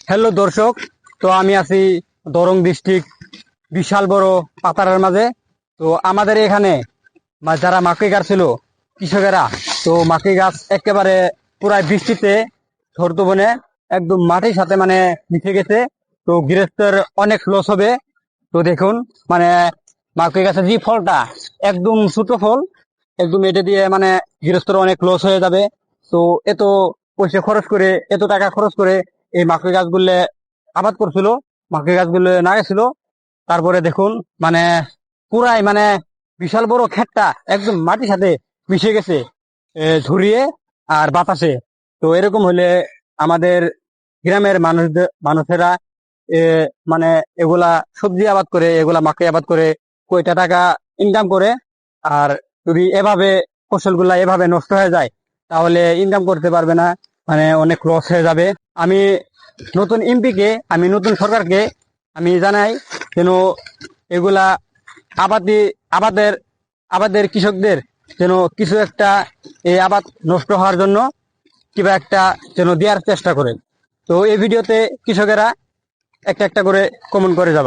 Hello দর্শক, তো আমি আছি দরং ডিস্ট্রিক্ট বিশাল বড় পাতারের মাঝে। তো আমাদের এখানে যারা মাকই গাছ ছিল কৃষকেরা, তো মাকই গাছ একেবারে পুরাই বৃষ্টিতে ঝড় তুফানে একদম মাটির সাথে মানে মিশে গেছে। তো গৃহস্থের অনেক লস হবে। তো দেখুন, মানে মাকই গাছের যে ফলটা একদম ছোট ফল, একদম এটা দিয়ে মানে গৃহস্থের অনেক লস হয়ে যাবে। তো এত পয়সা খরচ করে, এত টাকা খরচ করে এই মাকই গাছগুলো আবাদ করছিল, মাকই গাছগুলো না গেছিল। তারপরে দেখুন, মানে পুরাই মানে বিশাল বড় ক্ষেতটা একদম মাটির সাথে মিশে গেছে ঝুরিয়ে আর বাতাসে। তো এরকম হলে আমাদের গ্রামের মানুষেরা এ মানে এগুলা সবজি আবাদ করে, এগুলা মাকই আবাদ করে কয়টা টাকা ইনকাম করে। আর যদি এভাবে ফসলগুলা এভাবে নষ্ট হয়ে যায় তাহলে ইনকাম করতে পারবে না, মানে অনেক লস হয়ে যাবে। আমি নতুন এমপিকে, আমি নতুন সরকারকে আমি জানাই যেন এগুলা আবাদি আবাদের আবাদের কৃষকদের যেন কিছু একটা এই আবাদ নষ্ট হওয়ার জন্য কিবা একটা যেন দেওয়ার চেষ্টা করে। তো এই ভিডিওতে কৃষকেরা একটা একটা করে কমেন্ট করে যাবা।